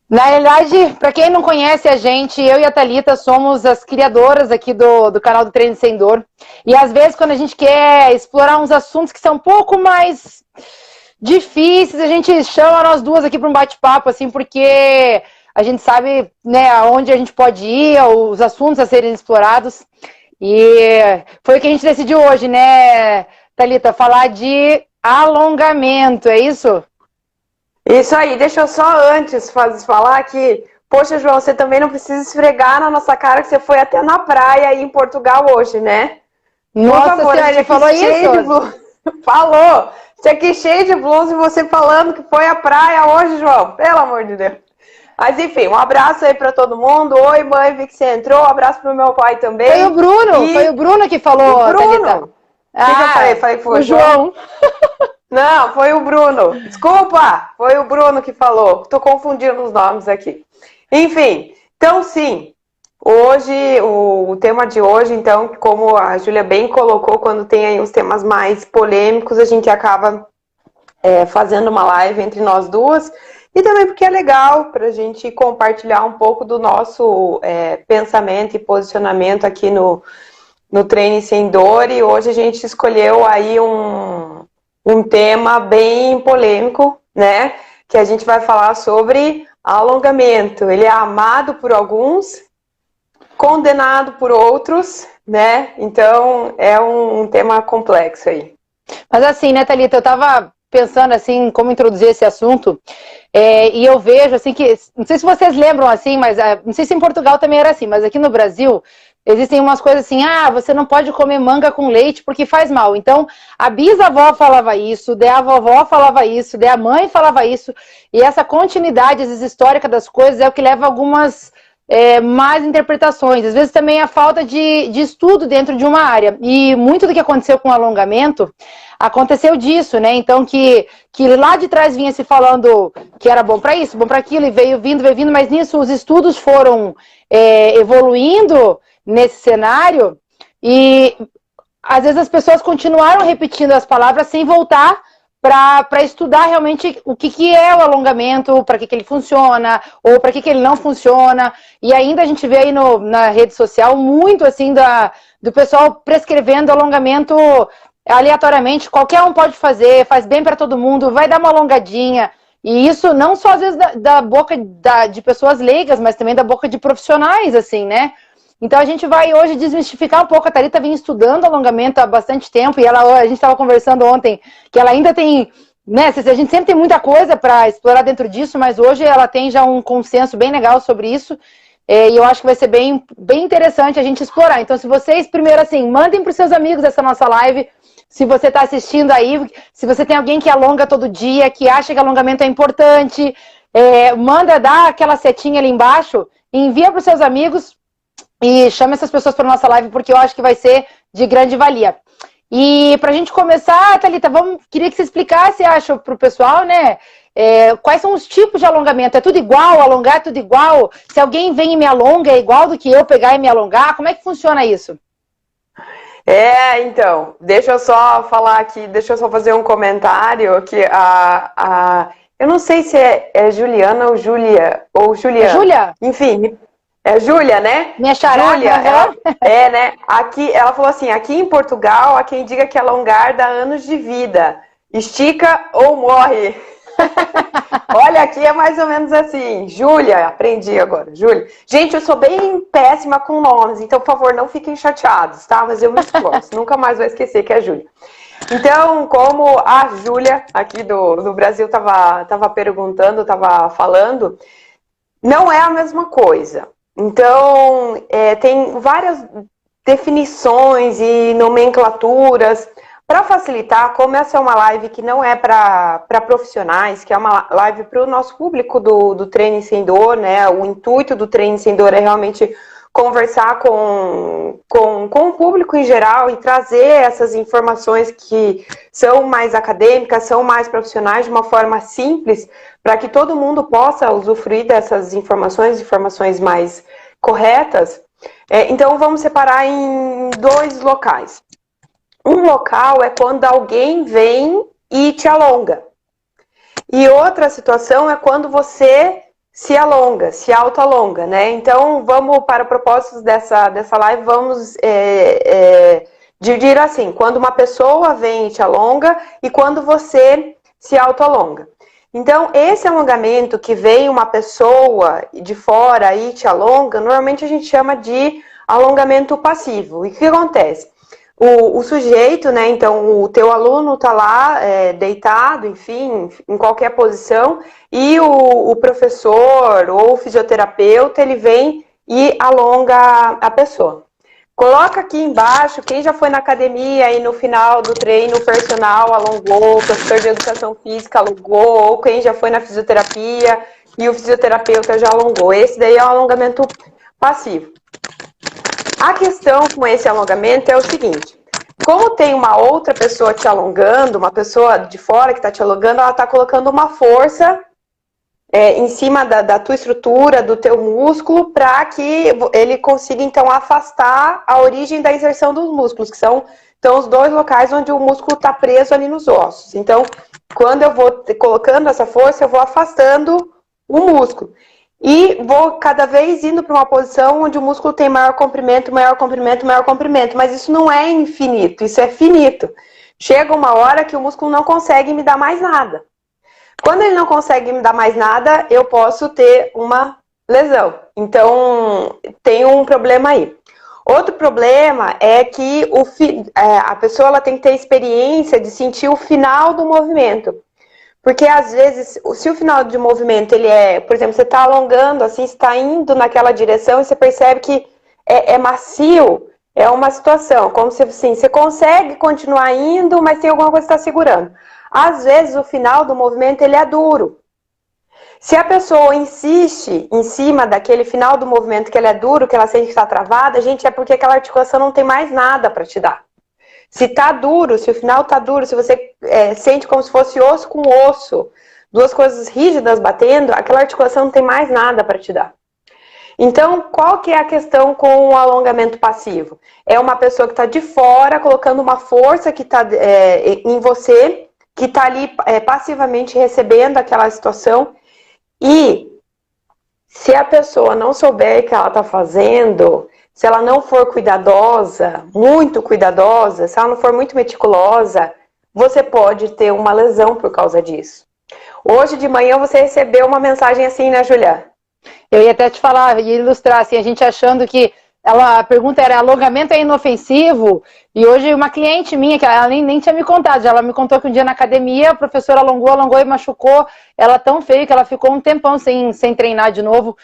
Na realidade, para quem não conhece a gente, eu e a Thalita somos as criadoras aqui do canal do Treino Sem Dor. E às vezes, quando a gente quer explorar uns assuntos que são um pouco mais difíceis, a gente chama nós duas aqui para um bate-papo, assim, porque a gente sabe, né, aonde a gente pode ir, os assuntos a serem explorados. E foi o que a gente decidiu hoje, né, Thalita? Falar de alongamento, é isso? Isso aí, deixa eu só antes falar que, poxa, João, você também não precisa esfregar na nossa cara que você foi até na praia aí em Portugal hoje, né? Por Nossa favor, senhora, a gente ele aqui falou cheio de isso? blusa. Falou! Você aqui cheio de blusa e você falando que foi à praia hoje, João. Pelo amor de Deus. Mas enfim, um abraço aí pra todo mundo. Oi, mãe, vi que você entrou. Um abraço pro meu pai também. Foi o E Bruno que o falou, Thalita. Bruno. O que que eu falei? Ah, Falei que foi o o João? João. Não, foi o Bruno. Desculpa, foi o Bruno que falou. Tô confundindo os nomes aqui. Enfim, então sim, hoje, o tema de hoje, então, como a Júlia bem colocou, quando tem aí os temas mais polêmicos, a gente acaba fazendo uma live entre nós duas. E também porque é legal para a gente compartilhar um pouco do nosso pensamento e posicionamento aqui no Treine Sem Dor. E hoje a gente escolheu aí um tema bem polêmico, né? Que a gente vai falar sobre alongamento. Ele é amado por alguns, condenado por outros, né? Então é um tema complexo aí. Mas assim, né, Thalita, eu tava pensando assim, como introduzir esse assunto, e eu vejo assim que, não sei se vocês lembram assim, mas não sei se em Portugal também era assim, mas aqui no Brasil existem umas coisas assim, você não pode comer manga com leite porque faz mal. Então, a bisavó falava isso, daí a vovó falava isso, daí a mãe falava isso, e essa continuidade, às vezes, histórica das coisas é o que leva a algumas mais interpretações. Às vezes também a falta de estudo dentro de uma área. E muito do que aconteceu com o alongamento aconteceu disso, né? Então que lá de trás vinha se falando que era bom para isso, bom para aquilo, e veio vindo, mas nisso os estudos foram evoluindo nesse cenário e às vezes as pessoas continuaram repetindo as palavras sem voltar para estudar realmente o que é o alongamento, para que ele funciona, ou para que ele não funciona. E ainda a gente vê aí na rede social muito assim do pessoal prescrevendo alongamento aleatoriamente. Qualquer um pode fazer, faz bem para todo mundo, vai dar uma alongadinha. E isso não só às vezes da boca de pessoas leigas, mas também da boca de profissionais, assim, né? Então a gente vai hoje desmistificar um pouco. A Thalita vem estudando alongamento há bastante tempo e a gente estava conversando ontem que ela ainda tem, né? A gente sempre tem muita coisa para explorar dentro disso, mas hoje ela tem já um consenso bem legal sobre isso. E eu acho que vai ser bem interessante a gente explorar. Então, se vocês, primeiro assim, mandem para os seus amigos essa nossa live. Se você está assistindo aí, se você tem alguém que alonga todo dia, que acha que alongamento é importante, manda dar aquela setinha ali embaixo, envia para os seus amigos e chama essas pessoas para nossa live, porque eu acho que vai ser de grande valia. E para a gente começar, Thalita, queria que você explicasse, acho, para o pessoal, né? Quais são os tipos de alongamento? É tudo igual? Alongar é tudo igual? Se alguém vem e me alonga, é igual do que eu pegar e me alongar? Como é que funciona isso? Então, deixa eu só falar aqui, deixa eu só fazer um comentário que eu não sei se é Juliana ou Júlia, ou Juliana. É Júlia? Enfim, é Júlia, né? Minha xará, Júlia, né? Aqui, ela falou assim, aqui em Portugal, há quem diga que alongar dá anos de vida. Estica ou morre. Olha, aqui é mais ou menos assim. Júlia, aprendi agora. Júlia. Gente, eu sou bem péssima com nomes, então, por favor, não fiquem chateados, tá? Mas eu me esforço. Nunca mais vou esquecer que é Júlia. Então, como a Júlia aqui do Brasil estava perguntando, estava falando, não é a mesma coisa. Então, tem várias definições e nomenclaturas. Para facilitar, como essa é uma live que não é para profissionais, que é uma live para o nosso público do Treino Sem Dor, né? O intuito do Treino Sem Dor é realmente conversar com o público em geral e trazer essas informações que são mais acadêmicas, são mais profissionais, de uma forma simples, para que todo mundo possa usufruir dessas informações mais corretas. Então, vamos separar em dois locais. Um local é quando alguém vem e te alonga. E outra situação é quando você se alonga, se autoalonga, né? Então, vamos para o propósito dessa live, vamos dividir assim, quando uma pessoa vem e te alonga e quando você se autoalonga. Então, esse alongamento que vem uma pessoa de fora e te alonga, normalmente a gente chama de alongamento passivo. E o que acontece? O sujeito, né, então o teu aluno está lá deitado, enfim, em qualquer posição, e o professor ou o fisioterapeuta, ele vem e alonga a pessoa. Coloca aqui embaixo quem já foi na academia e no final do treino o personal alongou, o professor de educação física alongou, ou quem já foi na fisioterapia e o fisioterapeuta já alongou. Esse daí é o alongamento passivo. A questão com esse alongamento é o seguinte, como tem uma outra pessoa te alongando, uma pessoa de fora que está te alongando, ela está colocando uma força em cima da tua estrutura, do teu músculo, para que ele consiga, então, afastar a origem da inserção dos músculos, que são os dois locais onde o músculo está preso ali nos ossos. Então, quando eu vou colocando essa força, eu vou afastando o músculo. E vou cada vez indo para uma posição onde o músculo tem maior comprimento, maior comprimento, maior comprimento. Mas isso não é infinito, isso é finito. Chega uma hora que o músculo não consegue me dar mais nada. Quando ele não consegue me dar mais nada, eu posso ter uma lesão. Então, tem um problema aí. Outro problema é que a pessoa ela tem que ter experiência de sentir o final do movimento. Porque, às vezes, se o final de movimento, ele por exemplo, você está alongando, assim, você está indo naquela direção e você percebe que é macio, é uma situação, como se, assim, você consegue continuar indo, mas tem alguma coisa que está segurando. Às vezes, o final do movimento, ele é duro. Se a pessoa insiste em cima daquele final do movimento que ele é duro, que ela sente que está travada, gente, é porque aquela articulação não tem mais nada para te dar. Se tá duro, se o final tá duro, se você sente como se fosse osso com osso, duas coisas rígidas batendo, aquela articulação não tem mais nada para te dar. Então, qual que é a questão com o alongamento passivo? É uma pessoa que está de fora, colocando uma força que está em você, que está ali passivamente recebendo aquela situação. E se a pessoa não souber o que ela está fazendo, se ela não for cuidadosa, muito cuidadosa, se ela não for muito meticulosa, você pode ter uma lesão por causa disso. Hoje de manhã você recebeu uma mensagem assim, né, Julia? Eu ia até te falar e ilustrar, assim, a gente achando que a pergunta era: alongamento é inofensivo? E hoje uma cliente minha, que ela nem tinha me contado, ela me contou que um dia na academia a professora alongou e machucou ela tão feio que ela ficou um tempão sem treinar de novo.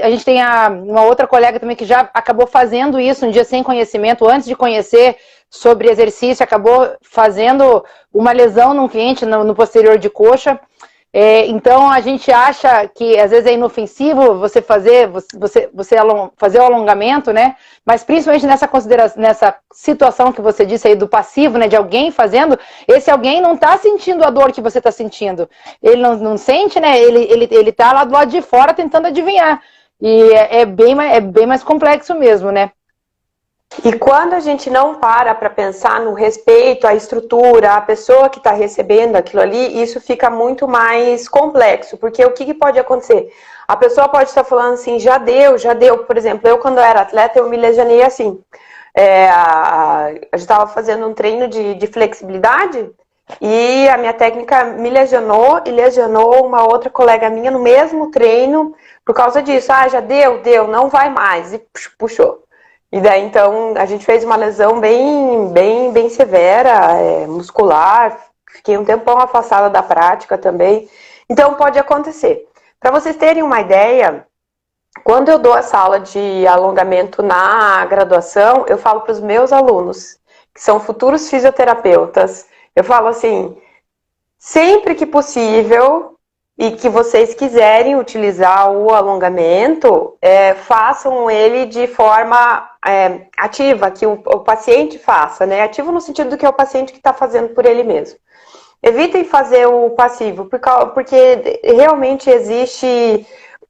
A gente tem uma outra colega também que já acabou fazendo isso um dia sem conhecimento, antes de conhecer sobre exercício, acabou fazendo uma lesão num cliente no posterior de coxa. Então a gente acha que às vezes é inofensivo você fazer o alongamento, né? Mas principalmente nessa situação que você disse aí do passivo, né? De alguém fazendo, esse alguém não está sentindo a dor que você está sentindo. Ele não sente, né? Ele tá lá do lado de fora tentando adivinhar. E é bem mais complexo mesmo, né? E quando a gente não para pensar no respeito à estrutura, à pessoa que está recebendo aquilo ali, isso fica muito mais complexo, porque o que pode acontecer? A pessoa pode estar falando assim, já deu. Por exemplo, eu quando eu era atleta, eu me lesionei assim. A gente estava fazendo um treino de flexibilidade e a minha técnica me lesionou e lesionou uma outra colega minha no mesmo treino por causa disso. Já deu, não vai mais. E puxou. E daí, então, a gente fez uma lesão bem severa, muscular. Fiquei um tempão afastada da prática também. Então, pode acontecer. Para vocês terem uma ideia, quando eu dou essa aula de alongamento na graduação, eu falo para os meus alunos, que são futuros fisioterapeutas, eu falo assim, sempre que possível e que vocês quiserem utilizar o alongamento, façam ele de forma ativa, que o paciente faça, né? Ativo no sentido do que é o paciente que está fazendo por ele mesmo. Evitem fazer o passivo, porque realmente existe...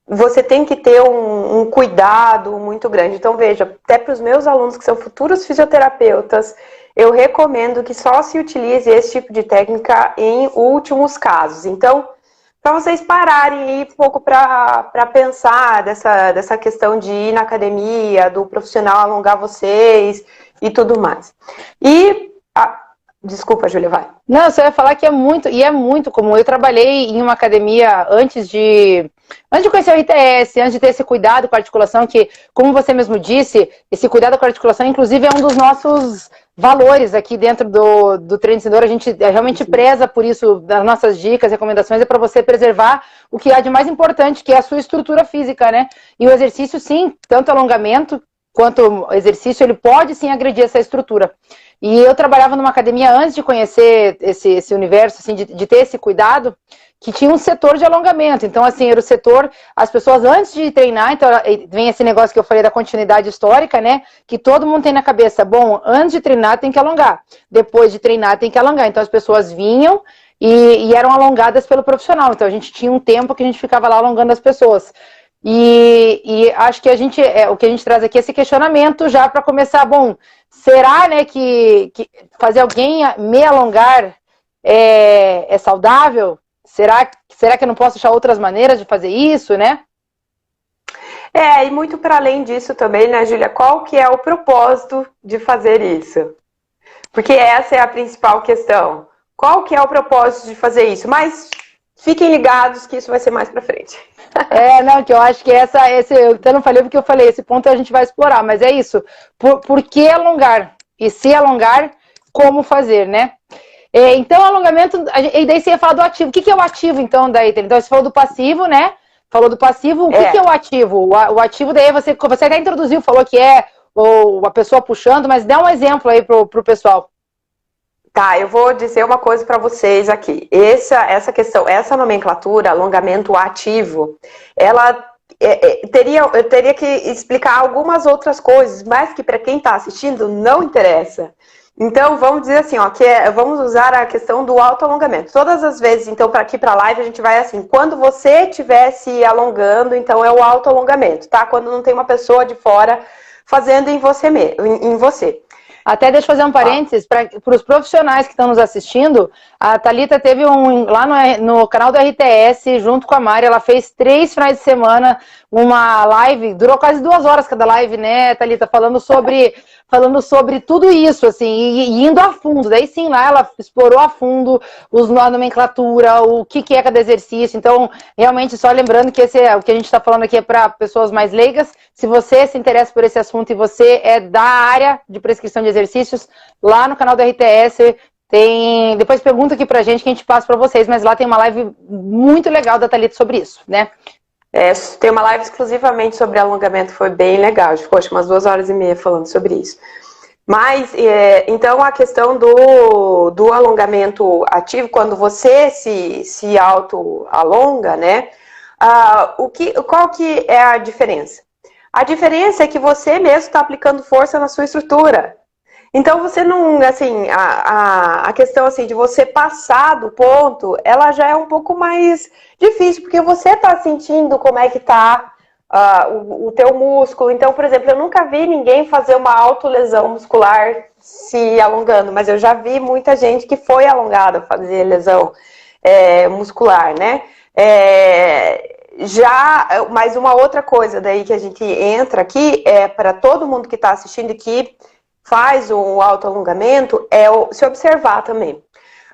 Você tem que ter um cuidado muito grande. Então, veja, até para os meus alunos que são futuros fisioterapeutas, eu recomendo que só se utilize esse tipo de técnica em últimos casos. Então, para vocês pararem aí um pouco para pensar dessa questão de ir na academia, do profissional alongar vocês e tudo mais. E, desculpa, Júlia, vai. Não, você vai falar que é muito comum. Eu trabalhei em uma academia antes de conhecer o RTS, antes de ter esse cuidado com a articulação, que, como você mesmo disse, esse cuidado com a articulação, inclusive, é um dos nossos valores aqui dentro do treinador. A gente realmente preza por isso, das nossas dicas, recomendações, é para você preservar o que há de mais importante, que é a sua estrutura física, né? E o exercício, sim, tanto alongamento quanto exercício, ele pode sim agredir essa estrutura. E eu trabalhava numa academia antes de conhecer esse universo, assim, de ter esse cuidado, que tinha um setor de alongamento. Então, assim, era o setor, as pessoas antes de treinar, então vem esse negócio que eu falei da continuidade histórica, né? Que todo mundo tem na cabeça, bom, antes de treinar tem que alongar, depois de treinar tem que alongar. Então as pessoas vinham e eram alongadas pelo profissional. Então a gente tinha um tempo que a gente ficava lá alongando as pessoas. E acho que o que a gente traz aqui é esse questionamento já para começar, bom, será, né, que fazer alguém me alongar é saudável? Será que eu não posso achar outras maneiras de fazer isso, né? E muito para além disso também, né, Júlia? Qual que é o propósito de fazer isso? Porque essa é a principal questão. Qual que é o propósito de fazer isso? Mas fiquem ligados que isso vai ser mais para frente. Não, que eu acho que eu não falei porque eu falei, esse ponto a gente vai explorar, mas é isso. Por que alongar? E se alongar, como fazer, né? Então, alongamento, e daí você ia falar do ativo. O que é o ativo, então, daí? Então, você falou do passivo, né? Falou do passivo, o que é o ativo? O ativo, daí você até introduziu, falou que ou a pessoa puxando, mas dá um exemplo aí pro pessoal. Tá, eu vou dizer uma coisa para vocês aqui. Essa questão, essa nomenclatura, alongamento ativo, eu teria que explicar algumas outras coisas, mas que para quem está assistindo não interessa. Então, vamos dizer assim, ó, vamos usar a questão do autoalongamento. Todas as vezes, então, para aqui para a live, a gente vai assim, quando você estiver se alongando, então é o autoalongamento, tá? Quando não tem uma pessoa de fora fazendo em você. Até deixa eu fazer um parênteses, para os profissionais que estão nos assistindo, a Thalita teve lá no canal do RTS, junto com a Mari, ela fez 3 finais de semana, uma live, durou quase 2 horas cada live, né, Thalita, falando sobre tudo isso, assim, e indo a fundo. Daí sim, lá ela explorou a fundo a nomenclatura, o que é cada exercício. Então, realmente, só lembrando que o que a gente está falando aqui é para pessoas mais leigas. Se você se interessa por esse assunto e você é da área de prescrição de exercícios, lá no canal do RTS tem... Depois pergunta aqui pra gente que a gente passa para vocês, mas lá tem uma live muito legal da Thalita sobre isso, né? Tem uma live exclusivamente sobre alongamento, foi bem legal. Ficou acho, umas 2h30 falando sobre isso. Mas, então, a questão do alongamento ativo, quando você se auto-alonga, né? Qual que é a diferença? A diferença é que você mesmo está aplicando força na sua estrutura. Então, você não, assim, a questão, assim, de você passar do ponto, ela já é um pouco mais difícil, porque você está sentindo como é que está o teu músculo. Então, por exemplo, eu nunca vi ninguém fazer uma autolesão muscular se alongando, mas eu já vi muita gente que foi alongada fazer lesão muscular, né? Mas uma outra coisa daí que a gente entra aqui é para todo mundo que está assistindo e que faz o autoalongamento, se observar também.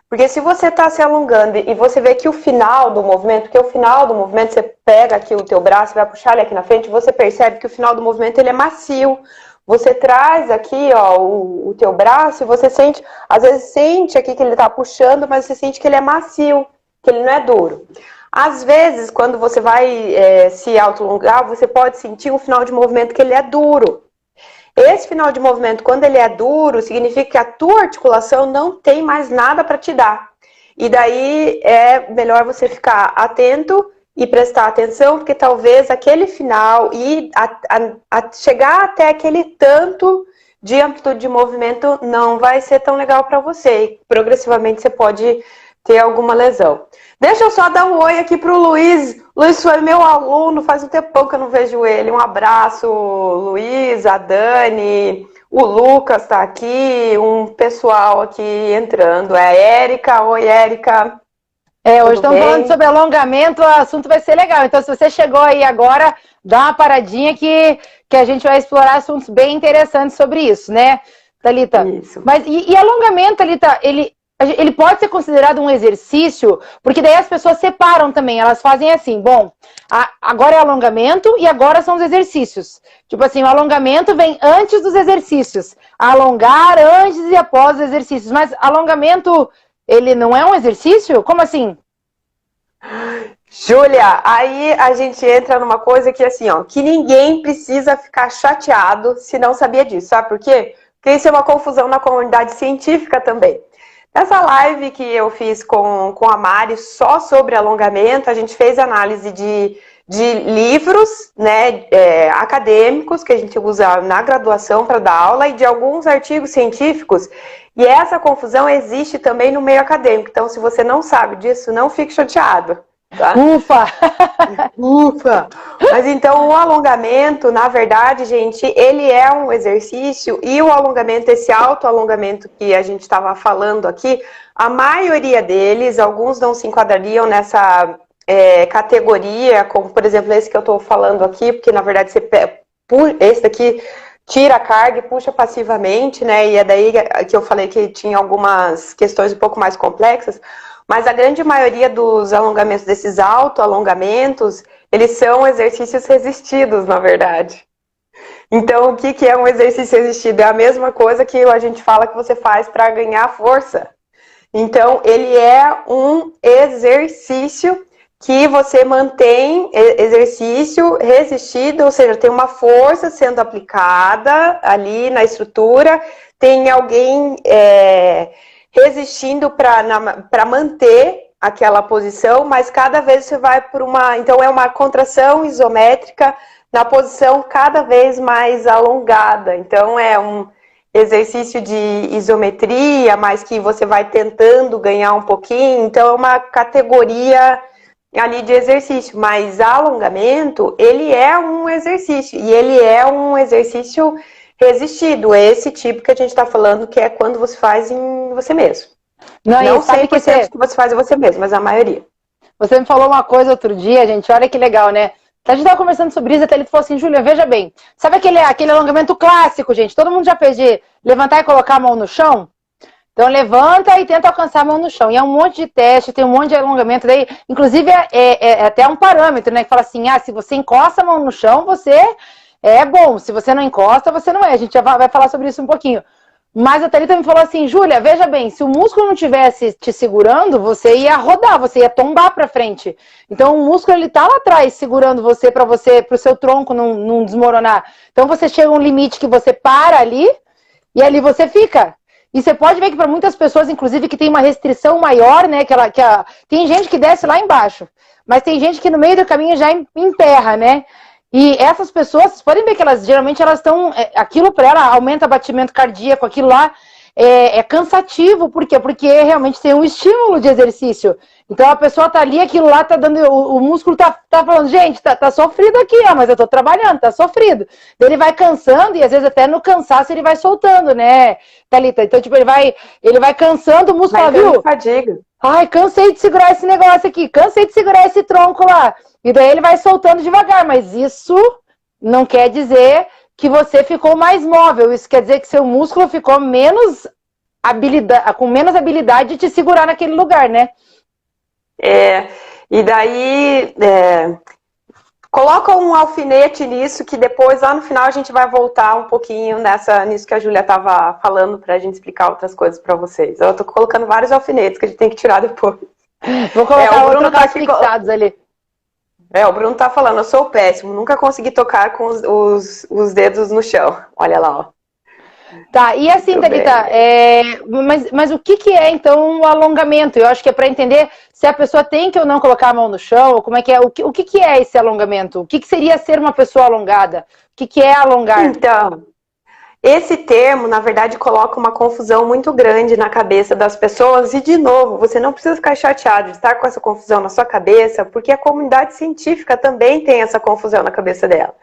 Porque se você está se alongando e você vê que o final do movimento, você pega aqui o teu braço, vai puxar ele aqui na frente, você percebe que o final do movimento ele é macio. Você traz aqui, ó, o teu braço e você sente, às vezes sente aqui que ele está puxando, mas você sente que ele é macio, que ele não é duro. Às vezes, quando você vai se autoalongar, você pode sentir um final de movimento que ele é duro. Esse final de movimento, quando ele é duro, significa que a tua articulação não tem mais nada para te dar. E daí é melhor você ficar atento e prestar atenção, porque talvez aquele final e chegar até aquele tanto de amplitude de movimento não vai ser tão legal para você. E progressivamente você pode ter alguma lesão. Deixa eu só dar um oi aqui pro Luiz. Luiz foi meu aluno, faz um tempão que eu não vejo ele. Um abraço, Luiz, a Dani, o Lucas tá aqui, um pessoal aqui entrando. É a Érica. Oi, Érica. Hoje Tudo estamos falando bem? sobre alongamento, o assunto vai ser legal. Então, se você chegou aí agora, dá uma paradinha que a gente vai explorar assuntos bem interessantes sobre isso, né, Thalita? Isso. Mas e alongamento, Thalita, ele pode ser considerado um exercício, porque daí as pessoas separam também, elas fazem assim, bom, agora é alongamento e agora são os exercícios. Tipo assim, o alongamento vem antes dos exercícios, alongar antes e após os exercícios, mas alongamento, ele não é um exercício? Como assim? Júlia, aí a gente entra numa coisa que assim, ó, que ninguém precisa ficar chateado se não sabia disso, sabe por quê? Porque isso é uma confusão na comunidade científica também. Nessa live que eu fiz com a Mari só sobre alongamento, a gente fez análise de livros, né, acadêmicos que a gente usa na graduação para dar aula e de alguns artigos científicos. E essa confusão existe também no meio acadêmico. Então, se você não sabe disso, não fique chateado. Tá? Ufa! Ufa! Mas então o alongamento, na verdade, gente, ele é um exercício e o alongamento, esse autoalongamento que a gente estava falando aqui, a maioria deles, alguns não se enquadrariam nessa categoria, como por exemplo esse que eu estou falando aqui, porque na verdade esse daqui tira a carga e puxa passivamente, né? E é daí que eu falei que tinha algumas questões um pouco mais complexas. Mas a grande maioria dos alongamentos, desses autoalongamentos, eles são exercícios resistidos, na verdade. Então, o que é um exercício resistido? É a mesma coisa que a gente fala que você faz para ganhar força. Então, ele é um exercício que você mantém exercício resistido, ou seja, tem uma força sendo aplicada ali na estrutura, tem alguém resistindo para manter aquela posição, mas cada vez você vai por uma... Então, é uma contração isométrica na posição cada vez mais alongada. Então, é um exercício de isometria, mas que você vai tentando ganhar um pouquinho. Então, é uma categoria ali de exercício. Mas alongamento, ele é um exercício. E ele é um exercício resistido, é esse tipo que a gente está falando, que é quando você faz em você mesmo. Não Sabe 100% que você faz em você mesmo, mas a maioria. Você me falou uma coisa outro dia, gente, olha que legal, né? A gente estava conversando sobre isso, até ele falou assim, Júlia, veja bem, sabe aquele alongamento clássico, gente? Todo mundo já fez de levantar e colocar a mão no chão? Então levanta e tenta alcançar a mão no chão. E é um monte de teste, tem um monte de alongamento daí. Inclusive é até um parâmetro, né? Que fala assim, se você encosta a mão no chão, você é bom. Se você não encosta, você não é. A gente já vai falar sobre isso um pouquinho. Mas a Thalita me falou assim, Júlia, veja bem, se o músculo não tivesse te segurando, você ia rodar, você ia tombar para frente. Então o músculo ele tá lá atrás segurando você para o seu tronco não desmoronar. Então você chega a um limite que você para ali e ali você fica. E você pode ver que para muitas pessoas, inclusive, que tem uma restrição maior, né, tem gente que desce lá embaixo, mas tem gente que no meio do caminho já emperra, né? E essas pessoas, vocês podem ver que geralmente elas estão, aquilo para ela aumenta o batimento cardíaco, aquilo lá é cansativo, por quê? Porque realmente tem um estímulo de exercício. Então a pessoa tá ali, aquilo lá tá dando, o músculo tá falando, gente, tá sofrido aqui, mas eu tô trabalhando, tá sofrido. Ele vai cansando e às vezes até no cansaço ele vai soltando, né, Thalita? Então tipo, ele vai cansando o músculo, viu? Fadiga. Ai, cansei de segurar esse negócio aqui, cansei de segurar esse tronco lá. E daí ele vai soltando devagar, mas isso não quer dizer que você ficou mais móvel. Isso quer dizer que seu músculo ficou com menos habilidade de te segurar naquele lugar, né? E daí coloca um alfinete nisso, que depois lá no final a gente vai voltar um pouquinho nisso que a Júlia estava falando pra gente explicar outras coisas pra vocês. Eu tô colocando vários alfinetes que a gente tem que tirar depois. Vou colocar outros fixados ali. O Bruno tá falando, eu sou péssimo, nunca consegui tocar com os dedos no chão. Olha lá, ó. Tá, e assim, Thalita, mas o que é então o alongamento? Eu acho que é para entender se a pessoa tem que ou não colocar a mão no chão, ou como é que é, o que é esse alongamento? O que seria ser uma pessoa alongada? O que é alongar? Então, esse termo, na verdade, coloca uma confusão muito grande na cabeça das pessoas. E, de novo, você não precisa ficar chateado de estar com essa confusão na sua cabeça, porque a comunidade científica também tem essa confusão na cabeça dela.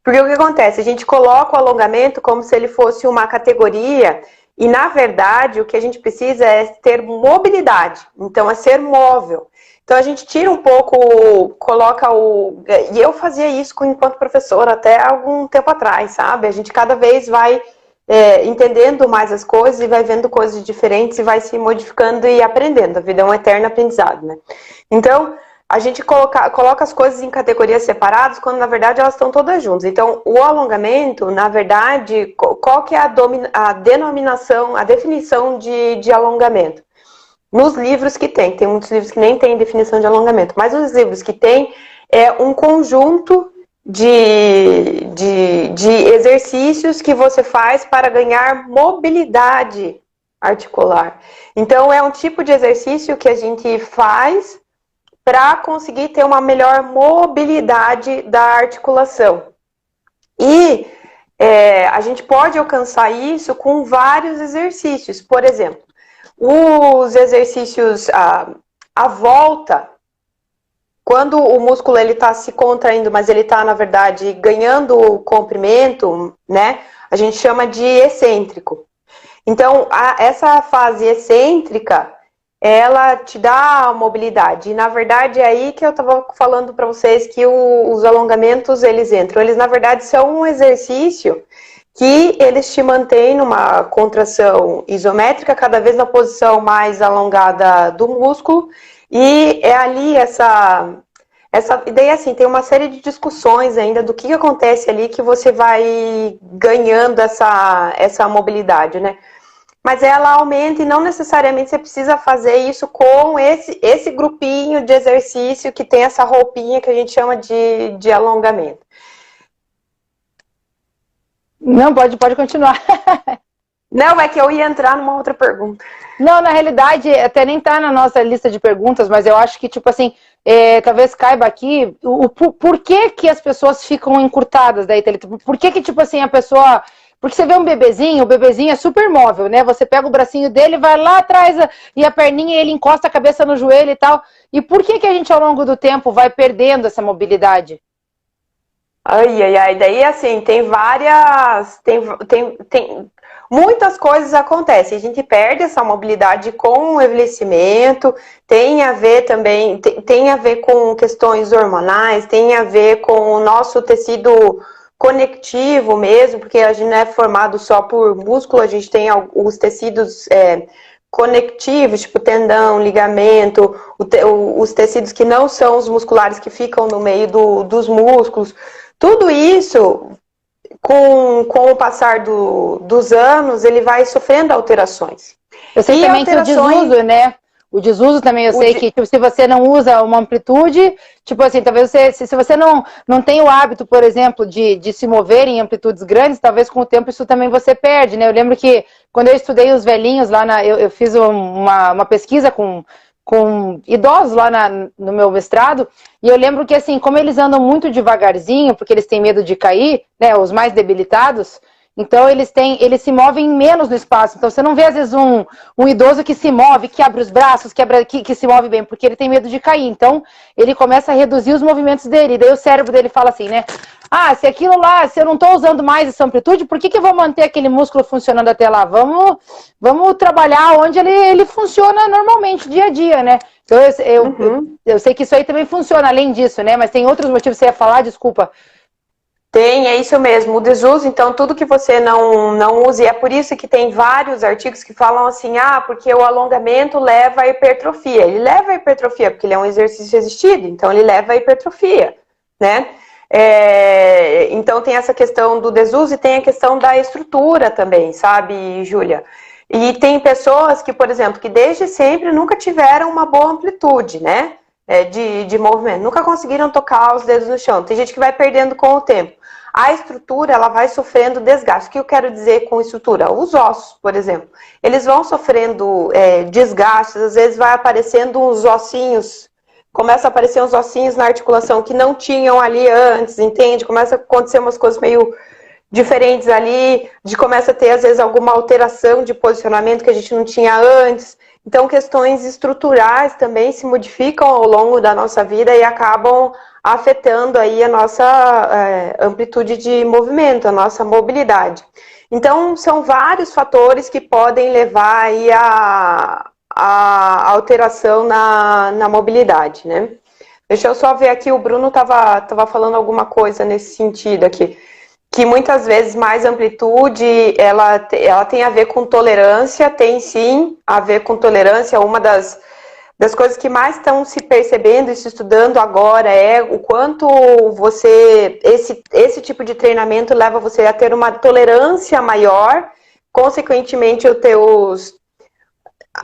Porque o que acontece? A gente coloca o alongamento como se ele fosse uma categoria e, na verdade, o que a gente precisa é ter mobilidade. Então, é ser móvel. Então a gente tira um pouco, coloca o... E eu fazia isso enquanto professora até algum tempo atrás, sabe? A gente cada vez vai entendendo mais as coisas e vai vendo coisas diferentes e vai se modificando e aprendendo. A vida é um eterno aprendizado, né? Então, a gente coloca as coisas em categorias separadas quando, na verdade, elas estão todas juntas. Então, o alongamento, na verdade, qual que é a denominação, a definição de alongamento? Nos livros que tem muitos livros que nem tem definição de alongamento, mas os livros que tem é um conjunto de exercícios que você faz para ganhar mobilidade articular. Então, é um tipo de exercício que a gente faz para conseguir ter uma melhor mobilidade da articulação. E a gente pode alcançar isso com vários exercícios. Por exemplo, os exercícios à volta, quando o músculo está se contraindo, mas ele está, na verdade, ganhando comprimento, né? A gente chama de excêntrico. Então, essa fase excêntrica, ela te dá mobilidade. E, na verdade, é aí que eu estava falando para vocês que os alongamentos, eles entram. Eles, na verdade, são um exercício que eles te mantêm numa contração isométrica, cada vez na posição mais alongada do músculo, e é ali e daí assim, tem uma série de discussões ainda do que acontece ali que você vai ganhando essa mobilidade, né? Mas ela aumenta e não necessariamente você precisa fazer isso com esse grupinho de exercício que tem essa roupinha que a gente chama de alongamento. Não, pode continuar. Não, é que eu ia entrar numa outra pergunta. Não, na realidade, até nem tá na nossa lista de perguntas, mas eu acho que, tipo assim, talvez caiba aqui por que as pessoas ficam encurtadas daí, Thalita? Por que, tipo assim, a pessoa... Porque você vê um bebezinho, o bebezinho é super móvel, né? Você pega o bracinho dele, vai lá atrás e a perninha, ele encosta a cabeça no joelho e tal. E por que a gente, ao longo do tempo, vai perdendo essa mobilidade? Ai. Daí, assim, tem várias... Tem muitas coisas acontecem. A gente perde essa mobilidade com o envelhecimento, tem a ver também... Tem a ver com questões hormonais, tem a ver com o nosso tecido conectivo mesmo, porque a gente não é formado só por músculo, a gente tem os tecidos conectivos, tipo tendão, ligamento, os tecidos que não são os musculares que ficam no meio dos músculos. Tudo isso, com o passar dos anos, ele vai sofrendo alterações. Eu sei também que o desuso, né? O desuso também, eu sei que tipo, se você não usa uma amplitude, tipo assim, talvez se você não tem o hábito, por exemplo, de se mover em amplitudes grandes, talvez com o tempo isso também você perde, né? Eu lembro que quando eu estudei os velhinhos lá, eu fiz uma pesquisa com idosos lá no meu mestrado, e eu lembro que assim, como eles andam muito devagarzinho, porque eles têm medo de cair, né, os mais debilitados, então eles se movem menos no espaço. Então você não vê às vezes um idoso que se move, que abre os braços, que se move bem, porque ele tem medo de cair. Então ele começa a reduzir os movimentos dele, e daí o cérebro dele fala assim, né, se aquilo lá, se eu não estou usando mais essa amplitude, por que eu vou manter aquele músculo funcionando até lá? Vamos trabalhar onde ele funciona normalmente, dia a dia, né? Então eu sei que isso aí também funciona, além disso, né? Mas tem outros motivos que você ia falar, desculpa. Tem, é isso mesmo. O desuso, então, tudo que você não use, é por isso que tem vários artigos que falam assim, porque o alongamento leva à hipertrofia. Ele leva à hipertrofia porque ele é um exercício resistido, então ele leva à hipertrofia, né? Então tem essa questão do desuso e tem a questão da estrutura também, sabe, Júlia? E tem pessoas que, por exemplo, que desde sempre nunca tiveram uma boa amplitude, né? De movimento, nunca conseguiram tocar os dedos no chão. Tem gente que vai perdendo com o tempo. A estrutura, ela vai sofrendo desgaste. O que eu quero dizer com estrutura? Os ossos, por exemplo. Eles vão sofrendo desgastes, às vezes vai aparecendo uns ossinhos, começa a aparecer uns ossinhos na articulação que não tinham ali antes, entende? Começa a acontecer umas coisas meio diferentes ali, começa a ter, às vezes, alguma alteração de posicionamento que a gente não tinha antes. Então, questões estruturais também se modificam ao longo da nossa vida e acabam afetando aí a nossa amplitude de movimento, a nossa mobilidade. Então, são vários fatores que podem levar aí a alteração na mobilidade, né? Deixa eu só ver aqui, o Bruno tava falando alguma coisa nesse sentido aqui, que muitas vezes mais amplitude, ela tem a ver com tolerância, tem sim a ver com tolerância. Uma das coisas que mais estão se percebendo e se estudando agora é o quanto esse tipo de treinamento leva você a ter uma tolerância maior, consequentemente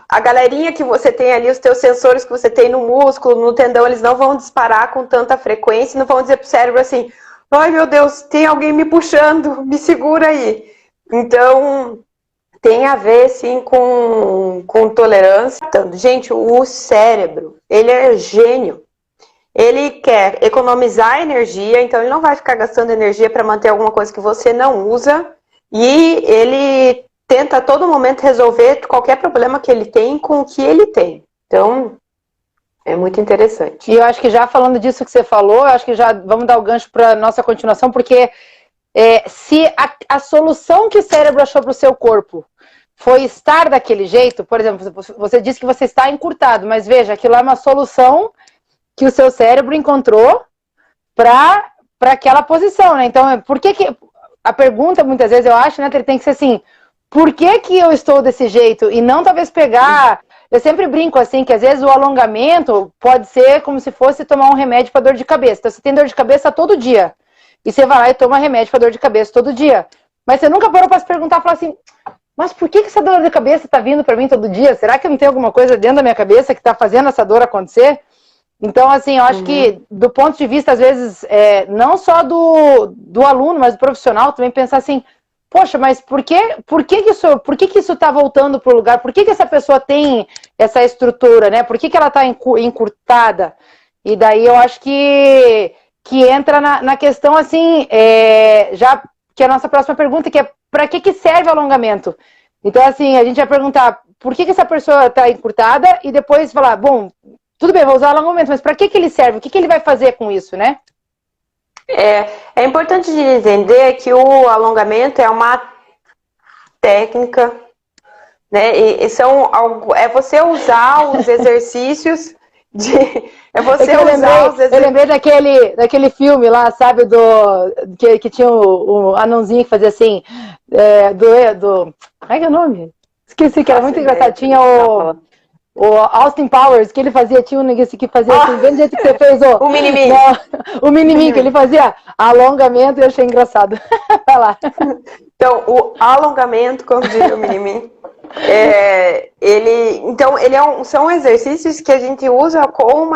a galerinha que você tem ali, os teus sensores que você tem no músculo, no tendão, eles não vão disparar com tanta frequência, não vão dizer pro cérebro assim, ai meu Deus, tem alguém me puxando, me segura aí. Então, tem a ver sim com tolerância. Gente, o cérebro, ele é gênio. Ele quer economizar energia, então ele não vai ficar gastando energia para manter alguma coisa que você não usa, e ele tenta a todo momento resolver qualquer problema que ele tem com o que ele tem. Então, é muito interessante. E eu acho que já falando disso que você falou, eu acho que já vamos dar o gancho para nossa continuação, porque se a solução que o cérebro achou para o seu corpo foi estar daquele jeito, por exemplo, você disse que você está encurtado, mas veja, aquilo é uma solução que o seu cérebro encontrou para aquela posição, né? Então, por que a pergunta, muitas vezes, eu acho, né, tem que ser assim, por que eu estou desse jeito? E não talvez pegar... Eu sempre brinco assim, que às vezes o alongamento pode ser como se fosse tomar um remédio para dor de cabeça. Então você tem dor de cabeça todo dia. E você vai lá e toma remédio para dor de cabeça todo dia. Mas você nunca parou para se perguntar, falar assim, mas por que essa dor de cabeça está vindo para mim todo dia? Será que não tem alguma coisa dentro da minha cabeça que está fazendo essa dor acontecer? Então, assim, eu acho que do ponto de vista, às vezes, não só do aluno, mas do profissional, também pensar assim, poxa, mas por que isso está voltando para o lugar? Por que essa pessoa tem essa estrutura, né? Por que ela está encurtada? E daí eu acho que entra na questão, assim, já que é a nossa próxima pergunta, que é para que serve o alongamento? Então, assim, a gente vai perguntar por que essa pessoa está encurtada e depois falar, bom, tudo bem, vou usar o alongamento, mas para que ele serve? O que ele vai fazer com isso, né? É importante de entender que o alongamento é uma técnica, né? É você usar os exercícios Eu lembrei daquele filme lá, sabe, que tinha o anãozinho que fazia assim, como é que é o nome? Esqueci, que era muito engraçado. Tinha o Austin Powers, que ele fazia, tinha um negócio que fazia assim, bem do jeito que você fez o Minimin. O Minimin, que ele fazia alongamento e eu achei engraçado. Vai lá. Então, o alongamento, como diria o Minimin, são exercícios que a gente usa com um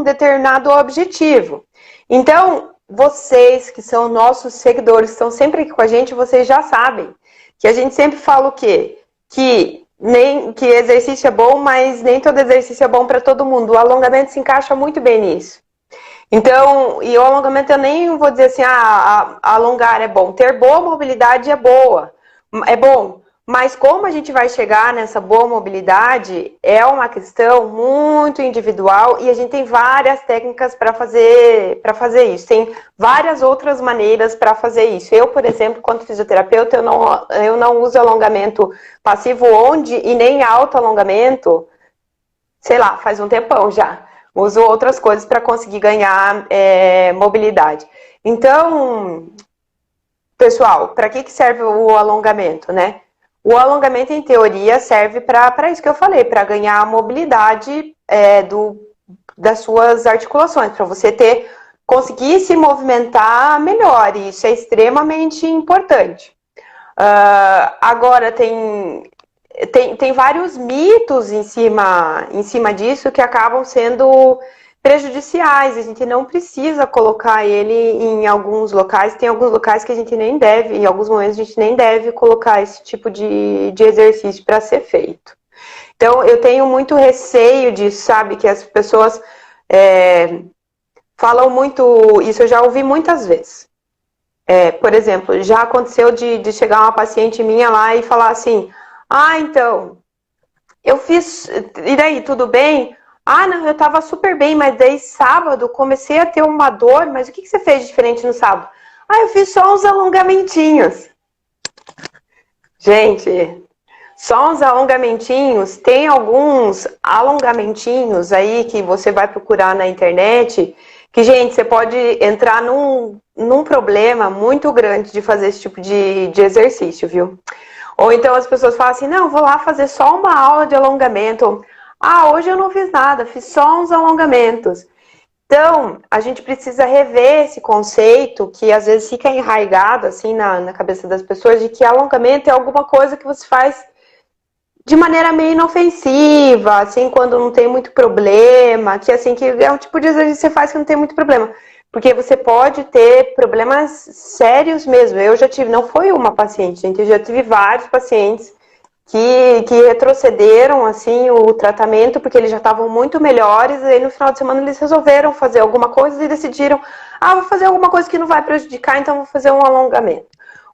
determinado objetivo. Então, vocês que são nossos seguidores, que estão sempre aqui com a gente, vocês já sabem que a gente sempre fala o quê? Que exercício é bom, mas nem todo exercício é bom para todo mundo. O alongamento se encaixa muito bem nisso. Então, e o alongamento eu nem vou dizer assim, alongar é bom. Ter boa mobilidade é bom. Mas como a gente vai chegar nessa boa mobilidade é uma questão muito individual e a gente tem várias técnicas para fazer isso. Tem várias outras maneiras para fazer isso. Eu, por exemplo, quanto fisioterapeuta, eu não uso alongamento passivo e nem autoalongamento, sei lá, faz um tempão já. Uso outras coisas para conseguir ganhar mobilidade. Então, pessoal, para que serve o alongamento, né? O alongamento, em teoria, serve para isso que eu falei, para ganhar a mobilidade das suas articulações, para você conseguir se movimentar melhor, e isso é extremamente importante. Agora, tem vários mitos em cima disso que acabam sendo prejudiciais. A gente não precisa colocar ele em alguns locais. Tem alguns locais que a gente nem deve, em alguns momentos a gente nem deve colocar esse tipo de exercício para ser feito. Então, eu tenho muito receio disso, sabe? Que as pessoas falam muito, isso eu já ouvi muitas vezes. Por exemplo, já aconteceu de chegar uma paciente minha lá e falar assim, então, eu fiz, e daí, tudo bem? Não, eu tava super bem, mas daí sábado comecei a ter uma dor, mas o que você fez de diferente no sábado? Eu fiz só uns alongamentinhos. Gente, Só uns alongamentinhos, tem alguns alongamentinhos aí que você vai procurar na internet, que, gente, você pode entrar num problema muito grande de fazer esse tipo de exercício, viu? Ou então as pessoas falam assim, não, vou lá fazer só uma aula de alongamento. Ah, hoje eu não fiz nada, fiz só uns alongamentos. Então, a gente precisa rever esse conceito que às vezes fica enraizado assim na cabeça das pessoas de que alongamento é alguma coisa que você faz de maneira meio inofensiva, assim, quando não tem muito problema, que assim, que é um tipo de exercício que você faz que não tem muito problema. Porque você pode ter problemas sérios mesmo. Eu já tive, não foi uma paciente, gente, eu já tive vários pacientes que retrocederam, assim, o tratamento, porque eles já estavam muito melhores, e aí no final de semana eles resolveram fazer alguma coisa e decidiram, vou fazer alguma coisa que não vai prejudicar, então vou fazer um alongamento.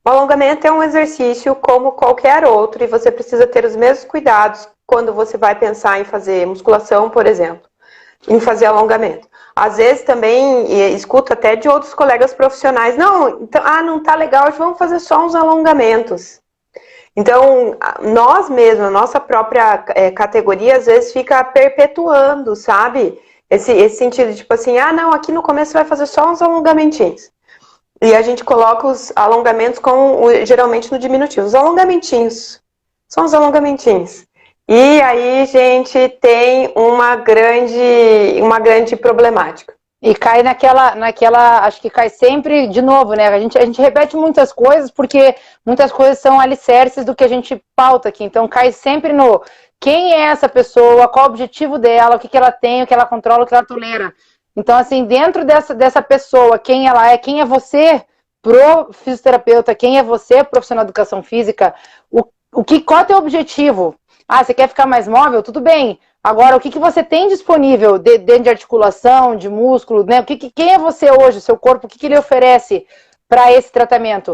O alongamento é um exercício como qualquer outro, e você precisa ter os mesmos cuidados quando você vai pensar em fazer musculação, por exemplo, em fazer alongamento. Às vezes também escuto até de outros colegas profissionais, não, então, não tá legal, hoje vamos fazer só uns alongamentos. Então, nós mesmos, a nossa própria categoria, às vezes fica perpetuando, sabe? Esse sentido de tipo assim, não, aqui no começo vai fazer só uns alongamentinhos. E a gente coloca os alongamentos geralmente no diminutivo. Os alongamentinhos. São os alongamentinhos. E aí, gente, tem uma grande problemática. E cai acho que cai sempre de novo, né? A gente repete muitas coisas, porque muitas coisas são alicerces do que a gente pauta aqui. Então cai sempre no quem é essa pessoa, qual o objetivo dela, o que ela tem, o que ela controla, o que ela tolera. Então, assim, dentro dessa pessoa, quem ela é, quem é você pro fisioterapeuta, quem é você, profissional de educação física, qual é o teu objetivo? Você quer ficar mais móvel? Tudo bem. Agora, o que você tem disponível dentro de articulação, de músculo, né? Quem é você hoje, o seu corpo, o que ele oferece para esse tratamento?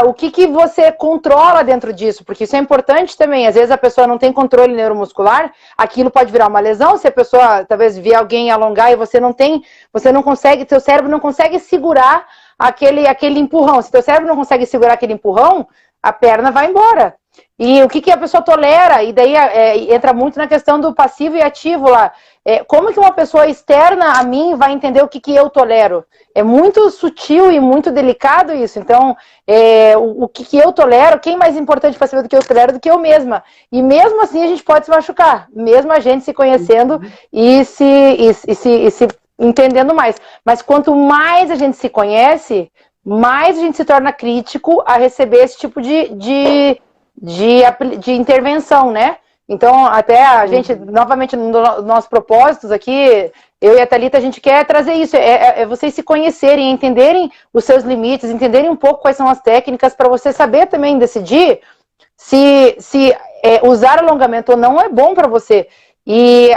O que você controla dentro disso? Porque isso é importante também. Às vezes a pessoa não tem controle neuromuscular, aquilo pode virar uma lesão, se a pessoa talvez vê alguém alongar e você não consegue, seu cérebro não consegue segurar aquele empurrão. Se teu cérebro não consegue segurar aquele empurrão, a perna vai embora. E o que a pessoa tolera? E daí entra muito na questão do passivo e ativo lá. Como que uma pessoa externa a mim vai entender o que eu tolero? É muito sutil e muito delicado isso. Então, o que eu tolero, quem é mais importante para saber do que eu tolero do que eu mesma? E mesmo assim a gente pode se machucar, mesmo a gente se conhecendo e se entendendo mais. Mas quanto mais a gente se conhece, mais a gente se torna crítico a receber esse tipo de intervenção, né? Então, até a gente, novamente, nos nossos propósitos aqui, eu e a Thalita, a gente quer trazer isso, vocês se conhecerem, entenderem os seus limites, entenderem um pouco quais são as técnicas, para você saber também decidir se usar alongamento ou não é bom para você. E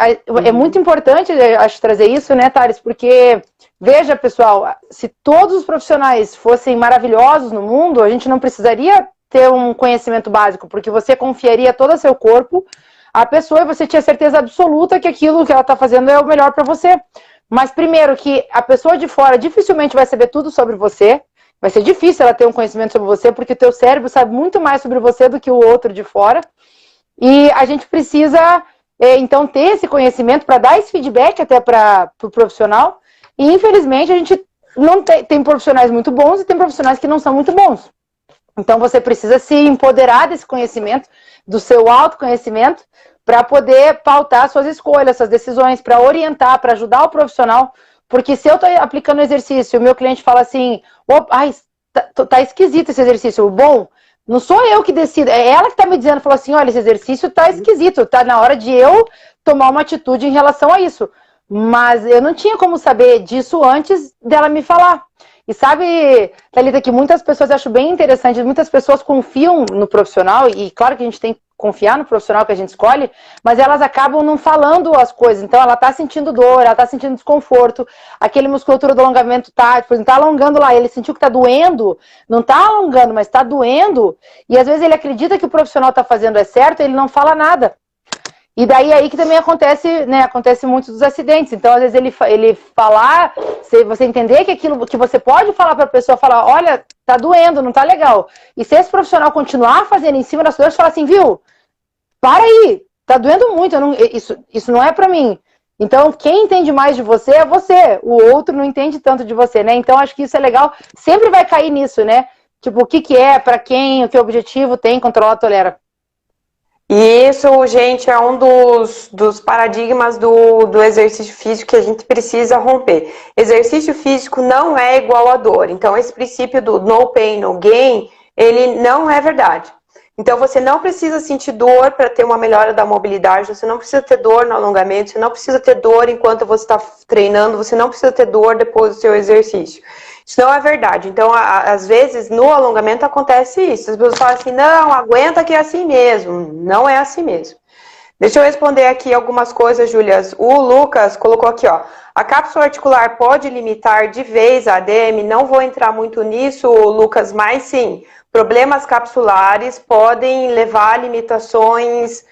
é muito importante, acho, trazer isso, né, Thales? Porque, veja, pessoal, se todos os profissionais fossem maravilhosos no mundo, a gente não precisaria ter um conhecimento básico, porque você confiaria todo o seu corpo à pessoa e você tinha certeza absoluta que aquilo que ela está fazendo é o melhor para você. Mas primeiro que a pessoa de fora dificilmente vai saber tudo sobre você, vai ser difícil ela ter um conhecimento sobre você, porque o teu cérebro sabe muito mais sobre você do que o outro de fora. E a gente precisa, então, ter esse conhecimento para dar esse feedback até para o profissional. E infelizmente a gente não tem profissionais muito bons e tem profissionais que não são muito bons. Então, você precisa se empoderar desse conhecimento, do seu autoconhecimento, para poder pautar suas escolhas, suas decisões, para orientar, para ajudar o profissional. Porque se eu estou aplicando o exercício e o meu cliente fala assim, tá esquisito esse exercício. Bom, não sou eu que decido, é ela que está me dizendo, falou assim, olha, esse exercício está esquisito, está na hora de eu tomar uma atitude em relação a isso. Mas eu não tinha como saber disso antes dela me falar. E sabe, Thalita, que muitas pessoas acham bem interessante, muitas pessoas confiam no profissional, e claro que a gente tem que confiar no profissional que a gente escolhe, mas elas acabam não falando as coisas. Então ela tá sentindo dor, ela tá sentindo desconforto, aquele musculatura do alongamento por exemplo, tá alongando lá, ele sentiu que tá doendo, não tá alongando, mas tá doendo, e às vezes ele acredita que o profissional tá fazendo é certo, e ele não fala nada. E daí aí que também acontece, né, acontece muitos dos acidentes. Então, às vezes, ele falar, você entender que aquilo que você pode falar para a pessoa, falar, olha, tá doendo, não tá legal. E se esse profissional continuar fazendo em cima das coisas, falar assim, viu, para aí, tá doendo muito, isso não é para mim. Então, quem entende mais de você é você, o outro não entende tanto de você, né? Então, acho que isso é legal, sempre vai cair nisso, né? Tipo, o que que é, para quem, o que objetivo tem, controla, tolera. E isso, gente, é um dos paradigmas do exercício físico que a gente precisa romper. Exercício físico não é igual a dor. Então, esse princípio do no pain, no gain, ele não é verdade. Então, você não precisa sentir dor para ter uma melhora da mobilidade, você não precisa ter dor no alongamento, você não precisa ter dor enquanto você está treinando, você não precisa ter dor depois do seu exercício. Isso não é verdade. Então, às vezes, no alongamento acontece isso. As pessoas falam assim, não, aguenta que é assim mesmo. Não é assim mesmo. Deixa eu responder aqui algumas coisas, Júlia. O Lucas colocou aqui, ó. A cápsula articular pode limitar de vez a ADM? Não vou entrar muito nisso, Lucas, mas sim. Problemas capsulares podem levar a limitações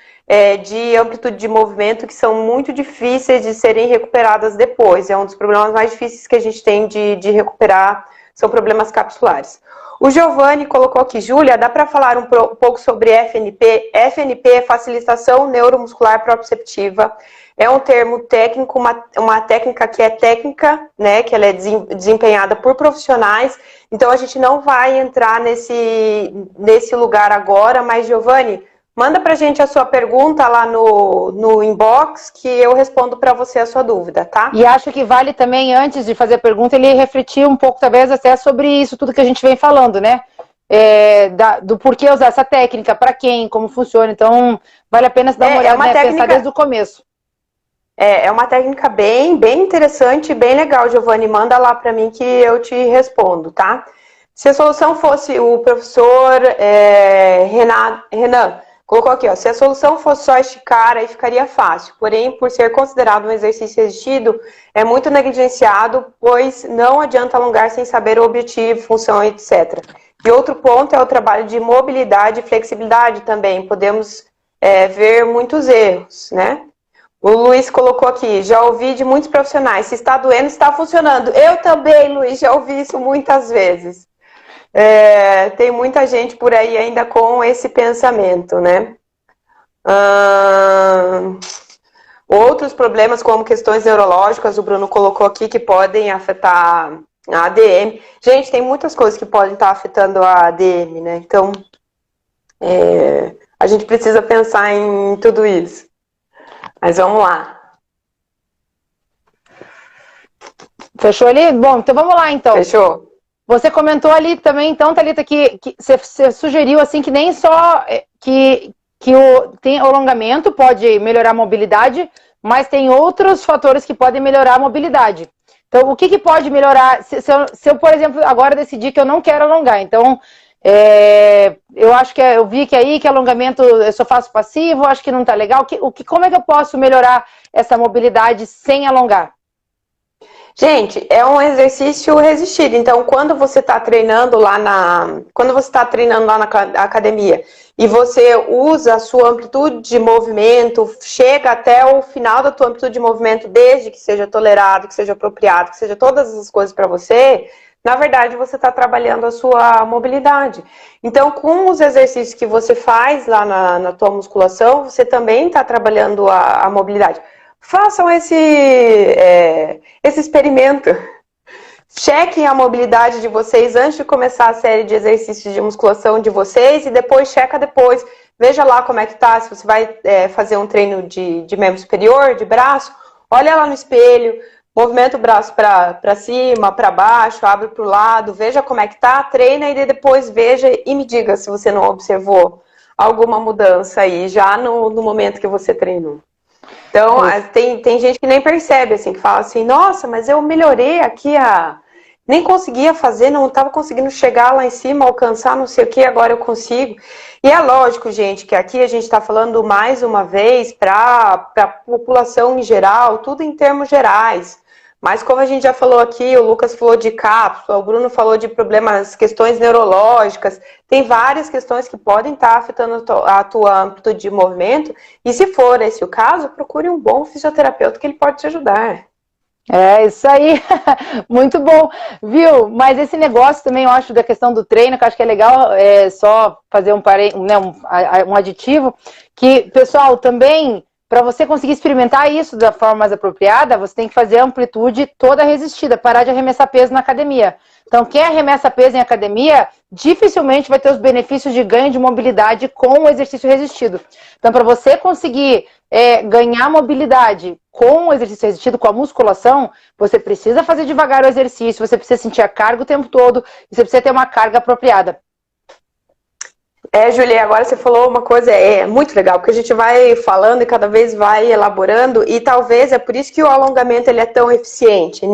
de amplitude de movimento que são muito difíceis de serem recuperadas depois. É um dos problemas mais difíceis que a gente tem de recuperar, são problemas capsulares. O Giovanni colocou aqui, Júlia, dá para falar um pouco sobre FNP? FNP é facilitação neuromuscular proprioceptiva. É um termo técnico, uma técnica que é técnica, né, que ela é desempenhada por profissionais. Então, a gente não vai entrar nesse lugar agora, mas, Giovanni, manda pra gente a sua pergunta lá no inbox, que eu respondo para você a sua dúvida, tá? E acho que vale também, antes de fazer a pergunta, ele refletir um pouco, talvez, até sobre isso tudo que a gente vem falando, né? Do porquê usar essa técnica, para quem, como funciona. Então, vale a pena dar uma olhada, né? Técnica... Pensar desde o começo. É uma técnica bem interessante e bem legal, Giovanni. Manda lá para mim que eu te respondo, tá? Se a solução fosse o professor Renan, colocou aqui, ó, se a solução fosse só esticar, aí ficaria fácil. Porém, por ser considerado um exercício resistido, é muito negligenciado, pois não adianta alongar sem saber o objetivo, função, etc. E outro ponto é o trabalho de mobilidade e flexibilidade também. Podemos ver muitos erros, né? O Luiz colocou aqui, já ouvi de muitos profissionais, se está doendo, está funcionando. Eu também, Luiz, já ouvi isso muitas vezes. Tem muita gente por aí ainda com esse pensamento, né? Outros problemas, como questões neurológicas, o Bruno colocou aqui, que podem afetar a ADM. Gente, tem muitas coisas que podem estar afetando a ADM, né? Então, a gente precisa pensar em tudo isso. Mas vamos lá. Fechou ali? Bom, então vamos lá, então. Fechou. Você comentou ali também, então, Thalita, que você sugeriu, assim, que nem só tem alongamento pode melhorar a mobilidade, mas tem outros fatores que podem melhorar a mobilidade. Então, o que pode melhorar? Se eu, por exemplo, agora decidir que eu não quero alongar, então... eu acho que eu vi que aí que alongamento eu só faço passivo, acho que não tá legal. Como é que eu posso melhorar essa mobilidade sem alongar? Gente, é um exercício resistido. Então, quando você está treinando lá na academia e você usa a sua amplitude de movimento, chega até o final da tua amplitude de movimento, desde que seja tolerado, que seja apropriado, que seja todas essas coisas para você, na verdade, você está trabalhando a sua mobilidade. Então, com os exercícios que você faz lá na tua musculação, você também está trabalhando a mobilidade. Façam esse experimento. Chequem a mobilidade de vocês antes de começar a série de exercícios de musculação de vocês e depois checa depois. Veja lá como é que tá, se você vai fazer um treino de membro superior, de braço, olha lá no espelho, movimenta o braço para cima, para baixo, abre para o lado, veja como é que tá, treina e depois veja e me diga se você não observou alguma mudança aí já no momento que você treinou. Então, tem gente que nem percebe, assim, que fala assim, nossa, mas eu melhorei aqui, nem conseguia fazer, não estava conseguindo chegar lá em cima, alcançar não sei o que, agora eu consigo. E é lógico, gente, que aqui a gente está falando mais uma vez para a população em geral, tudo em termos gerais. Mas como a gente já falou aqui, o Lucas falou de cápsula, o Bruno falou de problemas, questões neurológicas, tem várias questões que podem estar afetando a tua amplitude de movimento, e se for esse o caso, procure um bom fisioterapeuta que ele pode te ajudar. É isso aí, muito bom, viu? Mas esse negócio também, eu acho, da questão do treino, que eu acho que é legal, só fazer um aditivo, que, pessoal, também, para você conseguir experimentar isso da forma mais apropriada, você tem que fazer a amplitude toda resistida, parar de arremessar peso na academia. Então, quem arremessa peso em academia, dificilmente vai ter os benefícios de ganho de mobilidade com o exercício resistido. Então, para você conseguir ganhar mobilidade com o exercício resistido, com a musculação, você precisa fazer devagar o exercício, você precisa sentir a carga o tempo todo, e você precisa ter uma carga apropriada. Julia, agora você falou uma coisa muito legal, porque a gente vai falando e cada vez vai elaborando, e talvez é por isso que o alongamento ele é tão eficiente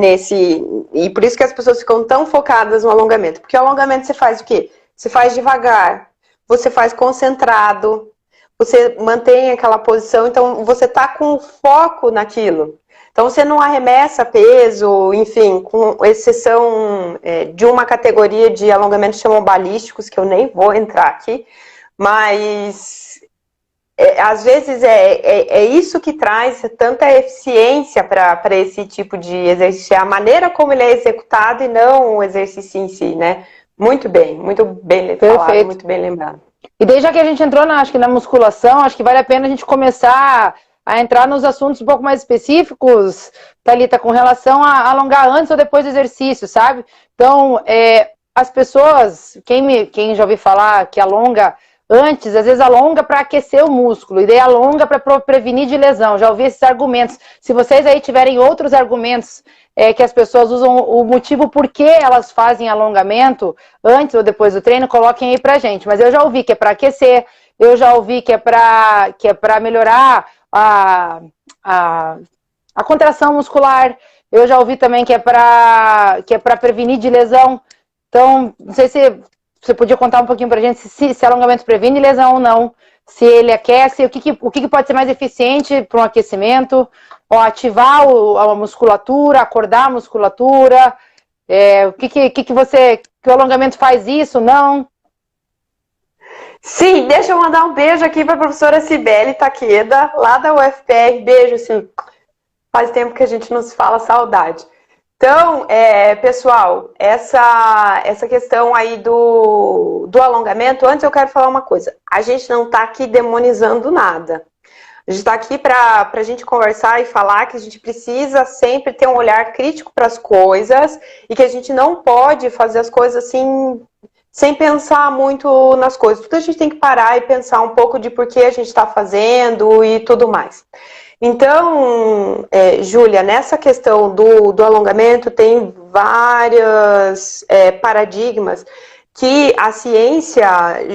e por isso que as pessoas ficam tão focadas no alongamento, porque o alongamento você faz o quê? Você faz devagar, você faz concentrado, você mantém aquela posição, então você está com foco naquilo. Então você não arremessa peso, enfim, com exceção de uma categoria de alongamento que chamam balísticos, que eu nem vou entrar aqui, mas às vezes é isso que traz tanta eficiência para esse tipo de exercício, a maneira como ele é executado e não o exercício em si, né? Muito bem falado, muito bem lembrado. E desde que a gente entrou acho que na musculação, acho que vale a pena a gente começar a entrar nos assuntos um pouco mais específicos, Thalita, com relação a alongar antes ou depois do exercício, sabe? Então, as pessoas, quem já ouviu falar que alonga antes, às vezes alonga para aquecer o músculo, e daí alonga para prevenir de lesão. Já ouvi esses argumentos. Se vocês aí tiverem outros argumentos que as pessoas usam, o motivo por que elas fazem alongamento antes ou depois do treino, coloquem aí pra gente. Mas eu já ouvi que é para aquecer, eu já ouvi que é para melhorar a contração muscular, eu já ouvi também que é para prevenir de lesão. Então, não sei se você podia contar um pouquinho pra gente se alongamento previne lesão ou não, se ele aquece, o que pode ser mais eficiente para um aquecimento, ou ativar a musculatura, acordar a musculatura, que o alongamento faz isso, não? Sim, deixa eu mandar um beijo aqui para a professora Cibele Taqueda, lá da UFPR. Beijo, sim. Faz tempo que a gente não se fala, saudade. Então, pessoal, essa questão aí do alongamento, antes eu quero falar uma coisa. A gente não está aqui demonizando nada. A gente está aqui para a gente conversar e falar que a gente precisa sempre ter um olhar crítico para as coisas e que a gente não pode fazer as coisas assim sem pensar muito nas coisas. Tudo a gente tem que parar e pensar um pouco de por que a gente está fazendo e tudo mais. Então, Júlia, nessa questão do alongamento, tem vários paradigmas que a ciência,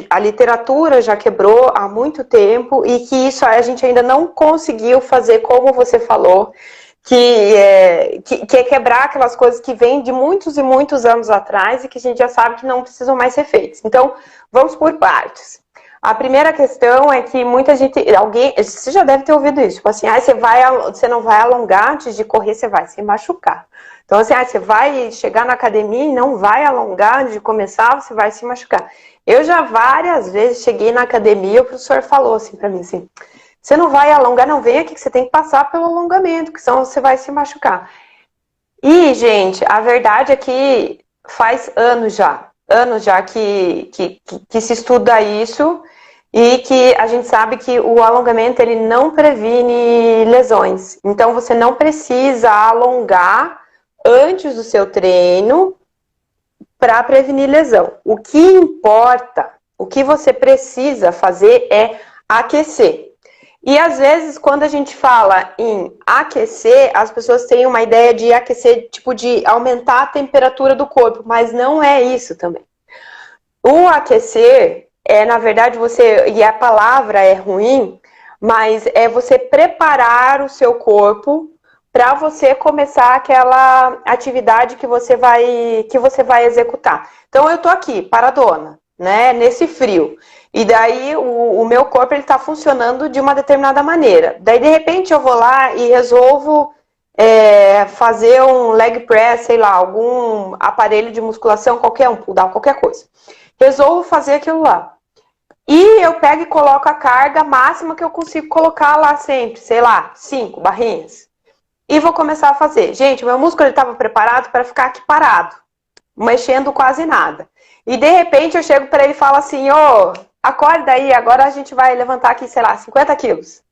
a literatura já quebrou há muito tempo e que isso a gente ainda não conseguiu fazer, como você falou, que é quebrar aquelas coisas que vêm de muitos e muitos anos atrás e que a gente já sabe que não precisam mais ser feitas. Então, vamos por partes. A primeira questão é que muita gente, você já deve ter ouvido isso, tipo assim, você não vai alongar antes de correr, você vai se machucar. Então, assim, você vai chegar na academia e não vai alongar antes de começar, você vai se machucar. Eu já várias vezes cheguei na academia e o professor falou assim pra mim, assim, você não vai alongar, não, vem aqui que você tem que passar pelo alongamento, que senão você vai se machucar. E, gente, a verdade é que faz anos já que se estuda isso e que a gente sabe que o alongamento ele não previne lesões. Então, você não precisa alongar antes do seu treino para prevenir lesão. O que importa, o que você precisa fazer é aquecer. E às vezes, quando a gente fala em aquecer, as pessoas têm uma ideia de aquecer, tipo de aumentar a temperatura do corpo, mas não é isso também. O aquecer na verdade, e a palavra é ruim, mas é você preparar o seu corpo para você começar aquela atividade que você vai executar. Então, eu tô aqui, paradona, né, nesse frio. E daí, o meu corpo ele tá funcionando de uma determinada maneira. Daí, de repente, eu vou lá e resolvo fazer um leg press, sei lá, algum aparelho de musculação, qualquer um, pull down, qualquer coisa. Resolvo fazer aquilo lá. E eu pego e coloco a carga máxima que eu consigo colocar lá sempre, sei lá, 5 barrinhas. e vou começar a fazer. Gente, o meu músculo estava preparado para ficar aqui parado, mexendo quase nada. E de repente eu chego para ele e falo assim, ô, acorda aí, agora a gente vai levantar aqui, sei lá, 50 quilos.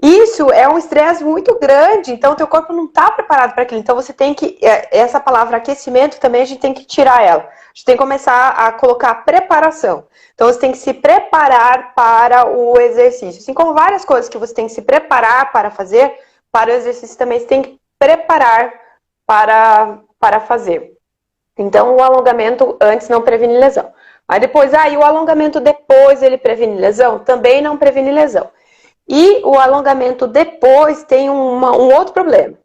Isso é um estresse muito grande, então o teu corpo não está preparado para aquilo. Então você tem que, essa palavra aquecimento também a gente tem que tirar ela. A gente tem que começar a colocar preparação. Então você tem que se preparar para o exercício. Assim como várias coisas que você tem que se preparar para fazer, para o exercício também você tem que preparar para fazer. Então o alongamento antes não previne lesão. Aí depois, e o alongamento depois ele previne lesão? Também não previne lesão. E o alongamento depois tem um outro problema.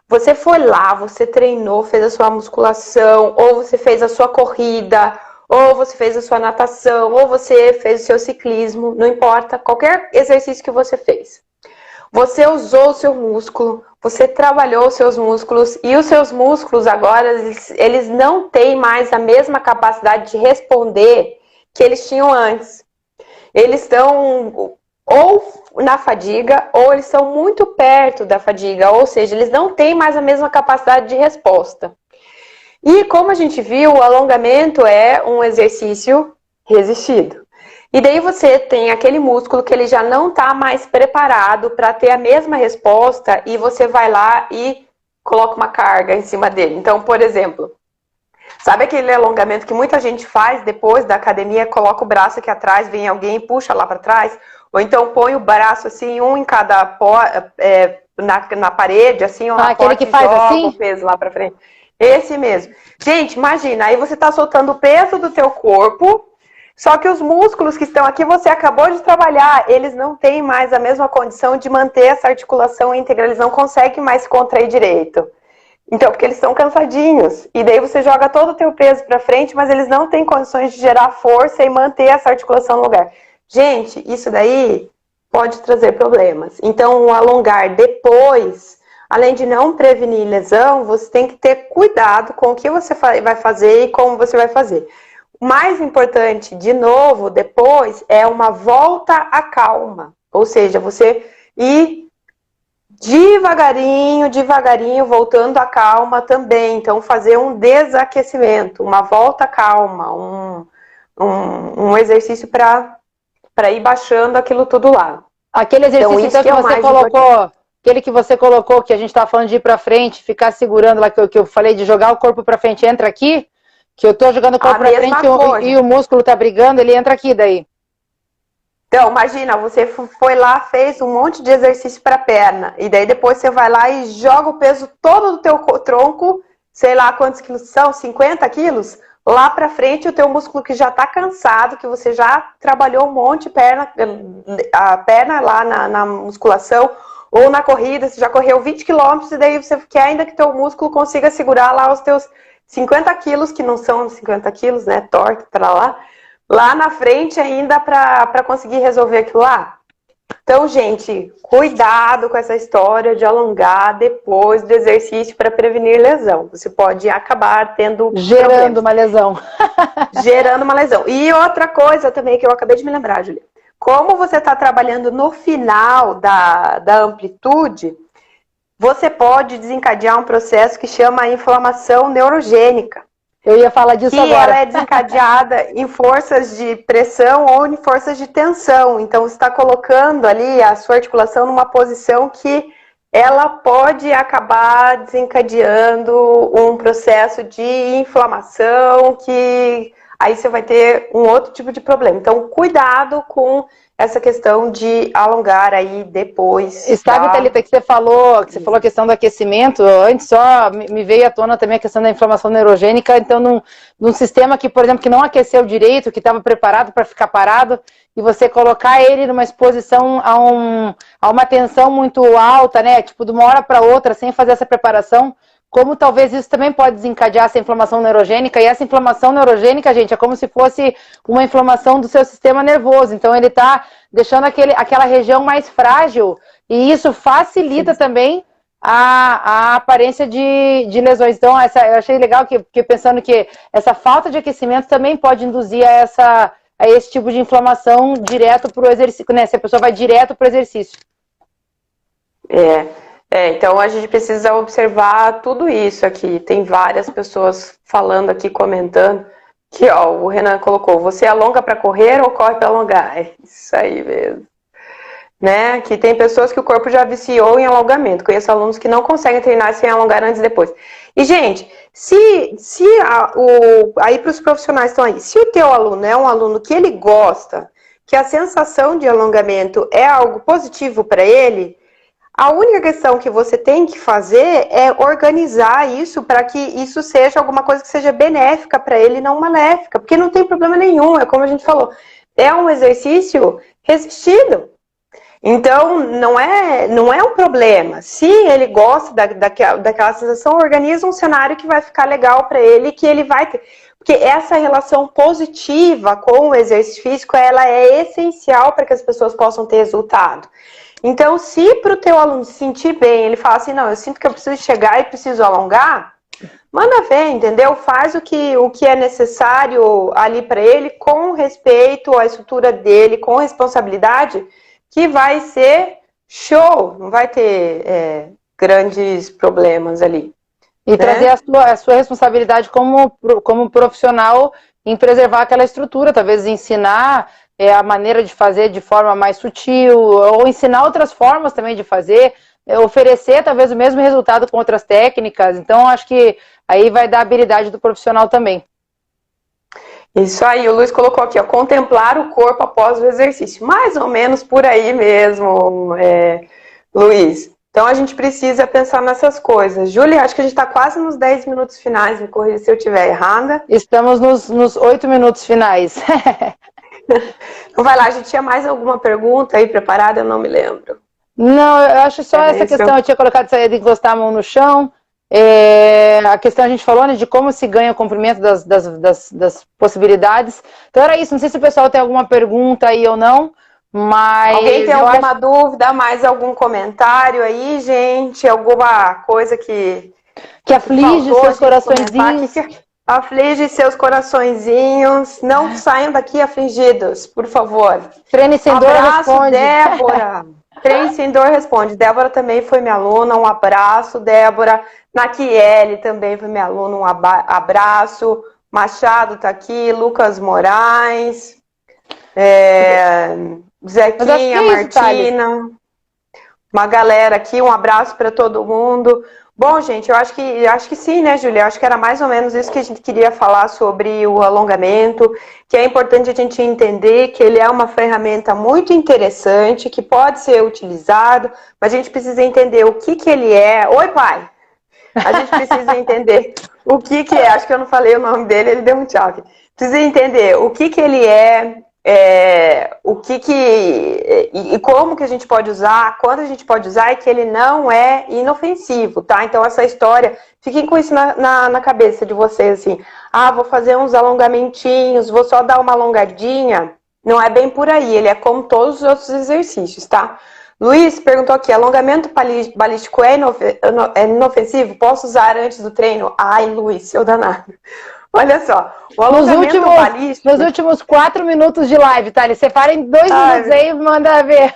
Você foi lá, você treinou, fez a sua musculação, ou você fez a sua corrida, ou você fez a sua natação, ou você fez o seu ciclismo, não importa, qualquer exercício que você fez. Você usou o seu músculo, você trabalhou os seus músculos, e os seus músculos agora, eles não têm mais a mesma capacidade de responder que eles tinham antes. Eles estão ou na fadiga, ou eles são muito perto da fadiga, ou seja, eles não têm mais a mesma capacidade de resposta. E como a gente viu, o alongamento é um exercício resistido. E daí você tem aquele músculo que ele já não está mais preparado para ter a mesma resposta e você vai lá e coloca uma carga em cima dele. Então, por exemplo, sabe aquele alongamento que muita gente faz depois da academia, coloca o braço aqui atrás, vem alguém e puxa lá para trás? Ou então põe o braço assim, um em cada na parede, assim, ou na aquele que faz joga assim? O peso lá para frente. Esse mesmo. Gente, imagina, aí você está soltando o peso do teu corpo, só que os músculos que estão aqui, você acabou de trabalhar, eles não têm mais a mesma condição de manter essa articulação íntegra, eles não conseguem mais se contrair direito. Então, porque eles estão cansadinhos. E daí você joga todo o teu peso para frente, mas eles não têm condições de gerar força e manter essa articulação no lugar. Gente, isso daí pode trazer problemas. Então, o alongar depois, além de não prevenir lesão, você tem que ter cuidado com o que você vai fazer e como você vai fazer. O mais importante, de novo, depois, é uma volta à calma. Ou seja, você ir devagarinho, devagarinho, voltando à calma também. Então, fazer um desaquecimento, uma volta à calma, um exercício para ir baixando aquilo tudo lá. Aquele exercício então, que você colocou, aquele que você colocou, que a gente estava falando de ir para frente, ficar segurando lá, que eu falei de jogar o corpo para frente, entra aqui, que eu estou jogando o corpo para frente e o músculo está brigando, ele entra aqui daí. Então, imagina, você foi lá, fez um monte de exercício para perna, e daí depois você vai lá e joga o peso todo do teu tronco, sei lá quantos quilos são, 50 quilos, lá para frente, o teu músculo que já está cansado, que você já trabalhou um monte a perna lá na musculação, ou na corrida, você já correu 20 quilômetros, e daí você quer ainda que teu músculo consiga segurar lá os teus 50 quilos, que não são 50 quilos, né, torque para lá na frente ainda para conseguir resolver aquilo lá. Então, gente, cuidado com essa história de alongar depois do exercício para prevenir lesão. Você pode acabar tendo gerando uma lesão. Gerando uma lesão. E outra coisa também que eu acabei de me lembrar, Julia. Como você está trabalhando no final da amplitude, você pode desencadear um processo que chama inflamação neurogênica. Eu ia falar disso agora. Que ela é desencadeada em forças de pressão ou em forças de tensão. Então, você está colocando ali a sua articulação numa posição que ela pode acabar desencadeando um processo de inflamação, que aí você vai ter um outro tipo de problema. Então, cuidado com essa questão de alongar aí depois. Sabe, Thalita, que você falou a questão do aquecimento, antes só me veio à tona também a questão da inflamação neurogênica, então num sistema que, por exemplo, que não aqueceu direito, que estava preparado para ficar parado, e você colocar ele numa exposição a uma tensão muito alta, né, tipo de uma hora para outra, sem fazer essa preparação, como talvez isso também pode desencadear essa inflamação neurogênica, e essa inflamação neurogênica, gente, é como se fosse uma inflamação do seu sistema nervoso, então ele está deixando aquela região mais frágil, e isso facilita também a aparência de lesões. Então, eu achei legal que pensando que essa falta de aquecimento também pode induzir a esse tipo de inflamação direto para o exercício, né? Se a pessoa vai direto para o exercício. Então a gente precisa observar tudo isso aqui. Tem várias pessoas falando aqui, comentando. Que ó, o Renan colocou, você alonga para correr ou corre para alongar? É isso aí mesmo. Né? Que tem pessoas que o corpo já viciou em alongamento. Conheço alunos que não conseguem treinar sem alongar antes e depois. E, gente, aí para os profissionais que estão aí, se o teu aluno é um aluno que ele gosta, que a sensação de alongamento é algo positivo para ele, a única questão que você tem que fazer é organizar isso para que isso seja alguma coisa que seja benéfica para ele, não maléfica, porque não tem problema nenhum, é como a gente falou, é um exercício resistido. Então, não é um problema. Se ele gosta daquela sensação, organiza um cenário que vai ficar legal para ele, que ele vai ter. Porque essa relação positiva com o exercício físico, ela é essencial para que as pessoas possam ter resultado. Então, se para o teu aluno se sentir bem, ele fala assim, não, eu sinto que eu preciso chegar e preciso alongar, manda ver, entendeu? Faz o que é necessário ali para ele, com respeito à estrutura dele, com responsabilidade, que vai ser show, não vai ter grandes problemas ali. E né? Trazer a sua responsabilidade como profissional em preservar aquela estrutura, talvez ensinar a maneira de fazer de forma mais sutil, ou ensinar outras formas também de fazer, oferecer talvez o mesmo resultado com outras técnicas. Então, acho que aí vai dar a habilidade do profissional também. Isso aí, o Luiz colocou aqui, ó, contemplar o corpo após o exercício. Mais ou menos por aí mesmo, Luiz. Então, a gente precisa pensar nessas coisas. Júlia, acho que a gente está quase nos 10 minutos finais, me corrija se eu estiver errada. Estamos nos 8 minutos finais. Então, vai lá, a gente tinha mais alguma pergunta aí preparada? Eu não me lembro. Não, eu acho só essa questão, eu tinha colocado isso aí de encostar a mão no chão. A questão a gente falou, né, de como se ganha o comprimento das possibilidades. Então era isso, não sei se o pessoal tem alguma pergunta aí ou não, mas... Alguém tem alguma dúvida, mais algum comentário aí, gente? Alguma coisa que aflige seus coraçõezinhos? Aflige seus coraçõezinhos. Não saiam daqui afligidos, por favor. Treine sem dor, responde. Débora. Treine sem dor, responde. Débora também foi minha aluna, um abraço, Débora. Naquiele também foi minha aluna, um abraço. Machado tá aqui, Lucas Moraes, Zequinha, Martina. Uma galera aqui, um abraço para todo mundo. Bom, gente, eu acho que sim, né, Júlia? Eu acho que era mais ou menos isso que a gente queria falar sobre o alongamento, que é importante a gente entender que ele é uma ferramenta muito interessante, que pode ser utilizado, mas a gente precisa entender o que ele é. Oi, pai! A gente precisa entender o que é. Acho que eu não falei o nome dele, ele deu um tchau aqui. Precisa entender o que ele é, e como que a gente pode usar, quando a gente pode usar, e que ele não é inofensivo, tá? Então essa história, fiquem com isso na cabeça de vocês, assim, vou fazer uns alongamentinhos, vou só dar uma alongadinha, não é bem por aí, ele é como todos os outros exercícios, tá? Luiz perguntou aqui, alongamento balístico é inofensivo? Posso usar antes do treino? Ai, Luiz, seu danado. Olha só, o alongamento balístico... Nos últimos 4 minutos de live, tá? Separa em 2 minutos aí e manda ver.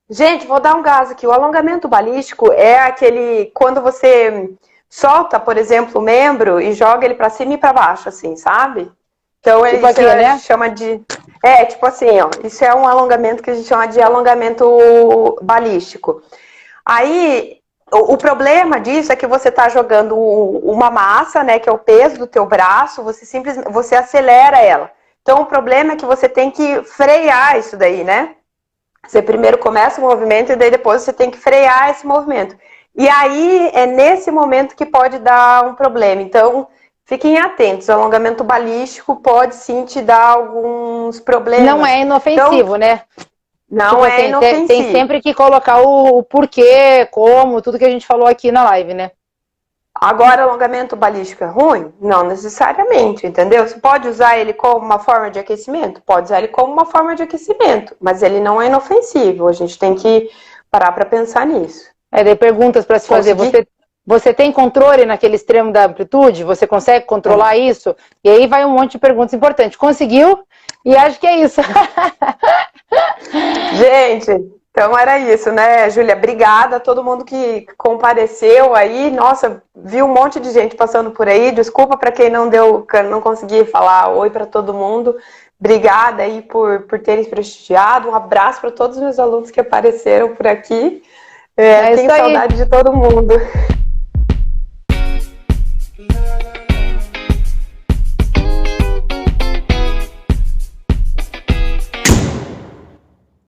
Gente, vou dar um gás aqui. O alongamento balístico é aquele... Quando você solta, por exemplo, o membro e joga ele pra cima e pra baixo, assim, sabe? Então, tipo aqui, né? Chama de... tipo assim, ó. Isso é um alongamento que a gente chama de alongamento balístico. Aí... O problema disso é que você está jogando uma massa, né, que é o peso do teu braço, você acelera ela. Então, o problema é que você tem que frear isso daí, né? Você primeiro começa o movimento e daí depois você tem que frear esse movimento. E aí, é nesse momento que pode dar um problema. Então, fiquem atentos. O alongamento balístico pode sim te dar alguns problemas. Não é inofensivo, então, né? Não é inofensivo. Tem sempre que colocar o porquê, como, tudo que a gente falou aqui na live, né? Agora, alongamento balístico é ruim? Não necessariamente, entendeu? Você pode usar ele como uma forma de aquecimento? Pode usar ele como uma forma de aquecimento, mas ele não é inofensivo. A gente tem que parar para pensar nisso. Tem perguntas para se fazer. Você tem controle naquele extremo da amplitude? Você consegue controlar isso? E aí vai um monte de perguntas importantes. Conseguiu? E acho que é isso. Gente, Então era isso, né, Júlia? Obrigada a todo mundo que compareceu aí. Nossa, vi um monte de gente passando por aí. Desculpa para quem não consegui falar oi para todo mundo. Obrigada aí por terem prestigiado. Um abraço para todos os meus alunos que apareceram por aqui. Tenho saudade de todo mundo.